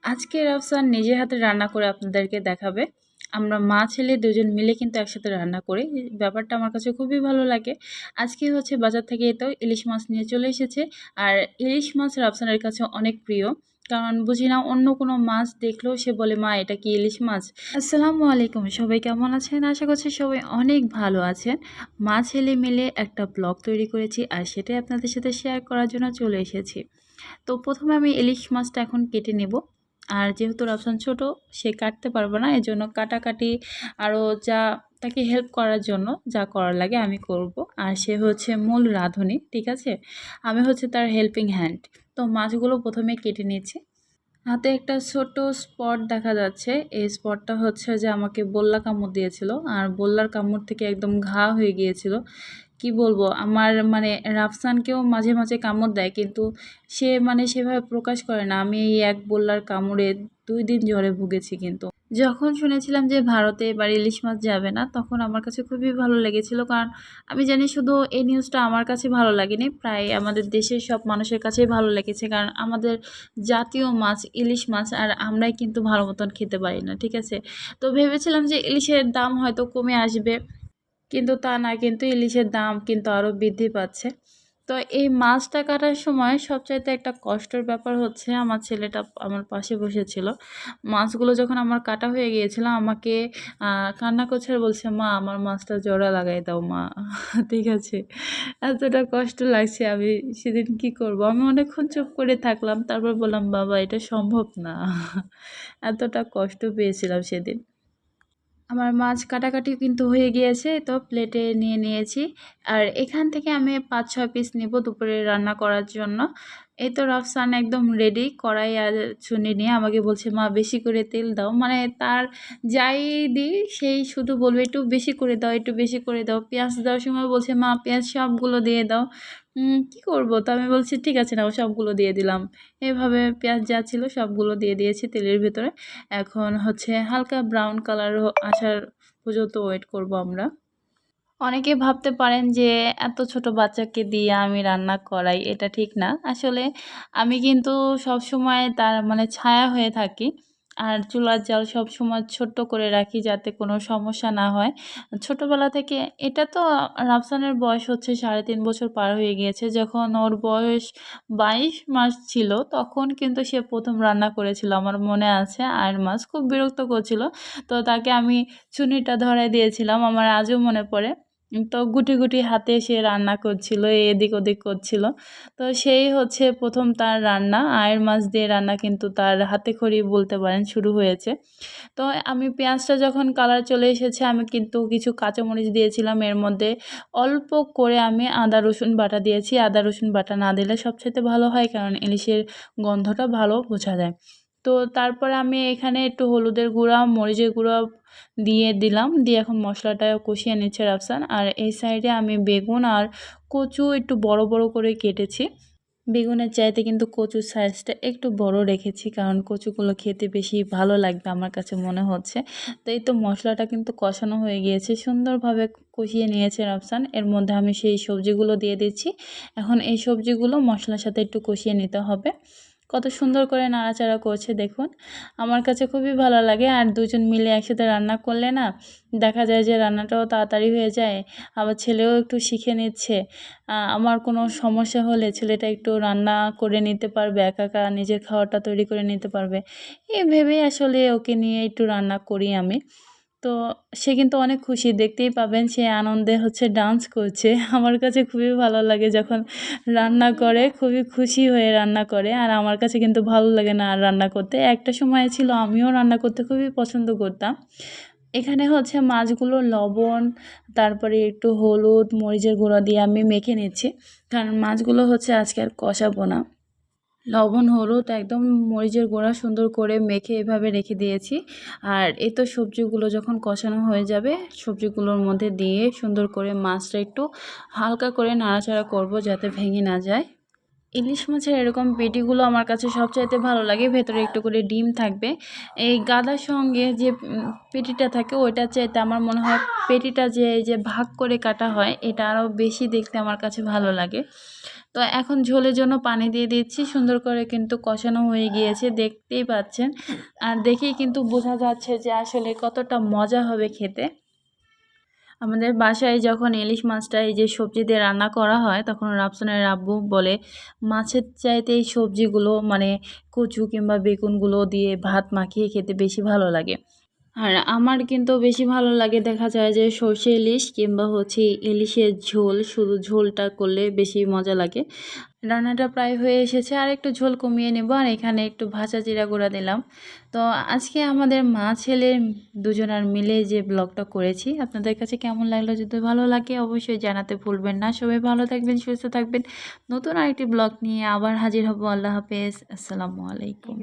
আজকে রাফসান নিজের হাতে রান্না করে আপনাদেরকে দেখাবে। আমরা মা ছেলে দুজন মিলে কিন্তু একসাথে রান্না করি। ব্যাপারটা আমার কাছে খুবই ভালো লাগে। আজকে হচ্ছে বাজার থেকে তো ইলিশ মাছ নিয়ে চলে এসেছে। আর ইলিশ মাছ রাফসানের কাছে অনেক প্রিয়। কারণ বুঝি না অন্য কোনো মাছ দেখলেও সে বলে, মা এটা কি ইলিশ মাছ? আসসালামু আলাইকুম, সবাই কেমন আছেন? আশা করছি সবাই অনেক ভালো আছেন। মা ছেলে মিলে একটা ব্লগ তৈরি করেছি আর সেটাই আপনাদের সাথে শেয়ার করার জন্য চলে এসেছি। তো প্রথমে আমি ইলিশ মাছটা এখন কেটে নেব। আর যেহেতু রাফসান ছোট, সে কাটতে পারবে না, এজন্য কাটাকাটি আরও যা তাকে হেল্প করার জন্য যা করার লাগে আমি করব। আর সে হচ্ছে মূল রাঁধুনি, ঠিক আছে? আমি হচ্ছে তার হেল্পিং হ্যান্ড। তো মাছগুলো প্রথমে কেটে নিয়েছি। হাতে একটা ছোট স্পট দেখা যাচ্ছে। এই স্পটটা হচ্ছে যে আমাকে বল্লা কামড় দিয়েছিল, আর বল্লার কামড় থেকে একদম ঘা হয়ে গিয়েছিল। কি বলবো, আমার মানে রাফসানকেও মাঝে মাঝে কামড় দেয়, কিন্তু সে মানে সেভাবে প্রকাশ করে না। আমি এই এক বল্লার কামড়ে 2 দিন জ্বরে ভুগেছি। কিন্তু যখন শুনেছিলাম যে ভারতে এবার ইলিশ মাছ যাবে না, তখন আমার কাছে খুবই ভালো লেগেছিল। কারণ আমি জানি শুধু এই নিউজটা আমার কাছে ভালো লাগেনি, প্রায় আমাদের দেশের সব মানুষের কাছেই ভালো লেগেছে। কারণ আমাদের জাতীয় মাছ ইলিশ মাছ, আর আমরাই কিন্তু ভালো মতন খেতে পারি না, ঠিক আছে? তো ভেবেছিলাম যে ইলিশের দাম হয়তো কমে আসবে, কিন্তু তা না, কিন্তু ইলিশের দাম কিন্তু আরও বৃদ্ধি পাচ্ছে। তো এই মাছটা কাটার সময় সবচাইতে একটা কষ্টের ব্যাপার হচ্ছে, আমার ছেলেটা আমার পাশে বসেছিল। মাছগুলো যখন আমার কাটা হয়ে গিয়েছিল, আমাকে কান্না করছে আর বলছে, মা আমার মাছটা জোড়া লাগাই দাও মা। ঠিক আছে, এতটা কষ্ট লাগছে। আমি সেদিন কি করব, আমি অনেকক্ষণ চুপ করে থাকলাম, তারপর বললাম, বাবা এটা সম্ভব না। এতটা কষ্ট পেয়েছিলাম সেদিন। আমার মাছ কাটাকাটি কিন্তু হয়ে গিয়েছে, তো প্লেটে নিয়ে নিয়েছি। আর এখান থেকে আমি 5-6 পিস নেব দুপুরে রান্না করার জন্য। এই তো রাফসান একদম রেডি, কড়াই আর ছুরি নিয়ে আমাকে বলছে, মা বেশি করে তেল দাও। মানে তার যাই দিই সেই শুধু বলবে একটু বেশি করে দাও, একটু বেশি করে দাও। পেঁয়াজ দেওয়ার সময় বলছে, মা পেঁয়াজ সবগুলো দিয়ে দাও। কি করব, তো আমি বলছি ঠিক আছে নাও, সবগুলো দিয়ে দিলাম। এভাবে পেঁয়াজ যা ছিল সবগুলো দিয়ে দিয়েছি তেলের ভেতরে। এখন হচ্ছে হালকা ব্রাউন কালার আসার পর্যন্ত ওয়েট করব আমরা। অনেকে ভাবতে পারেন যে এত ছোট বাচ্চাকে দিয়ে আমি রান্না করাই, এটা ঠিক না। আসলে আমি কিন্তু সব সময় তার মানে ছায়া হয়ে থাকি। আর চুলার জাল সব সময় ছোট্ট করে রাখি যাতে কোনো সমস্যা না হয়। ছোটবেলা থেকে এটা তো রাফসানের বয়স হচ্ছে 3.5 বছর পার হয়ে গিয়েছে। যখন ওর বয়স 22 মাস ছিল, তখন কিন্তু সে প্রথম রান্না করেছিল, আমার মনে আছে। আর মাছ খুব বিরক্ত করছিল, তো তাকে আমি চুনিটা ধরাই দিয়েছিলাম, আমার আজও মনে পড়ে। তো গুটি গুটি হাতে সে রান্না করছিল, এদিক ওদিক করছিল। তো সেই হচ্ছে প্রথম তার রান্না, আয়ের মাছ দিয়ে রান্না কিন্তু তার হাতে খড়ি বলতে পারেন শুরু হয়েছে। তো আমি পেঁয়াজটা যখন কালার চলে এসেছে, আমি কিন্তু কিছু কাঁচামরিচ দিয়েছিলাম এর মধ্যে। অল্প করে আমি আদা রসুন বাটা দিয়েছি। আদা রসুন বাটা না দিলে সবচাইতে ভালো হয়, কারণ ইলিশের গন্ধটা ভালো বোঝা যায়। তো তারপরে আমি এখানে একটু হলুদের গুঁড়া, মরিচের গুঁড়া দিয়ে দিলাম। দিয়ে এখন মশলাটা কষিয়ে নিচ্ছে রাফসান। আর এই সাইডে আমি বেগুন আর কচু একটু বড় বড় করে কেটেছি। বেগুনের চাইতে কিন্তু কচুর সাইজটা একটু বড় রেখেছি, কারণ কচুগুলো খেতে বেশি ভালো লাগবে আমার কাছে মনে হচ্ছে। তো এই তো মশলাটা কিন্তু কষানো হয়ে গিয়েছে, সুন্দরভাবে কষিয়ে নিয়েছে রাফসান। এর মধ্যে আমি সেই সবজিগুলো দিয়ে দিচ্ছি। এখন এই সবজিগুলো মশলার সাথে একটু কষিয়ে নিতে হবে। কত সুন্দর করে নাড়াচাড়া করছে দেখুন, আমার কাছে খুবই ভালো লাগে। আর দুজন মিলে একসাথে রান্না করলে না, দেখা যায় যে রান্নাটাও তাড়াতাড়ি হয়ে যায়। আবার ছেলেও একটু শিখে নিচ্ছে। আমার কোনো সমস্যা হলে ছেলেটা একটু রান্না করে নিতে পারবে, একা একা নিজের খাওয়াটা তৈরি করে নিতে পারবে। এই ভেবেই আসলে ওকে নিয়ে একটু রান্না করি আমি। তো সে কিন্তু অনেক খুশি, দেখতেই পাবেন সে আনন্দে হচ্ছে ডান্স করছে। আমার কাছে খুবই ভালো লাগে যখন রান্না করে, খুবই খুশি হয়ে রান্না করে। আর আমার কাছে কিন্তু ভালো লাগে না আর রান্না করতে। একটা সময় ছিল আমিও রান্না করতে খুবই পছন্দ করতাম। এখানে হচ্ছে মাছগুলো লবণ, তারপরে একটু হলুদ, মরিচের গুঁড়ো দিয়ে আমি মেখে নিচ্ছি, কারণ মাছগুলো হচ্ছে আজকে আর কষাবো না। লবণ, হলুদ, একদম মরিচের গুঁড়া সুন্দর করে মেখে এভাবে রেখে দিয়েছি। আর এই তো সবজিগুলো যখন কষানো হয়ে যাবে, সবজিগুলোর মধ্যে দিয়ে সুন্দর করে মাছটা একটু হালকা করে নাড়াচাড়া করব যাতে ভেঙে না যায়। ইলিশ মাছের এরকম পেটিগুলো আমার কাছে সবচাইতে ভালো লাগে, ভেতরে একটু করে ডিম থাকবে। এই গাদার সঙ্গে যে পেটিটা থাকে ওইটার চাইতে আমার মনে হয় পেটিটা যে এই যে ভাগ করে কাটা হয়, এটা আরও বেশি দেখতে আমার কাছে ভালো লাগে। তো এখন ঝোলের জন্য পানি দিয়ে দিচ্ছি। সুন্দর করে কিন্তু কষানো হয়ে গিয়েছে, দেখতেই পাচ্ছেন। আর দেখেই কিন্তু বোঝা যাচ্ছে যে আসলে কতটা মজা হবে খেতে। আমাদের বাসায় যখন ইলিশ মাছটা এই যে সবজি দিয়ে রান্না করা হয়, তখন রাফসানের আব্বু বলে মাছের চাইতে এই সবজিগুলো মানে কচু কিংবা বেগুনগুলো দিয়ে ভাত মাখিয়ে খেতে বেশি ভালো লাগে। আর আমার কিন্তু বেশি ভালো লাগে, দেখা যায় যে সর্ষে ইলিশ কিংবা হচ্ছে ইলিশের ঝোল, শুধু ঝোলটা করলে বেশি মজা লাগে। রান্নাটা প্রায় হয়ে এসেছে, আর একটু ঝোল কমিয়ে নেব। আর এখানে একটু ভাজা জিরা গুঁড়া দিলাম। তো আজকে আমাদের মা ছেলে দুজনার মিলে যে ব্লগটা করেছি, আপনাদের কাছে কেমন লাগলো? যদি ভালো লাগে অবশ্যই জানাতে ভুলবেন না। সবাই ভালো থাকবেন, সুস্থ থাকবেন। নতুন আরেকটি ব্লগ নিয়ে আবার হাজির হব। আল্লাহ হাফেজ, আসসালামু আলাইকুম।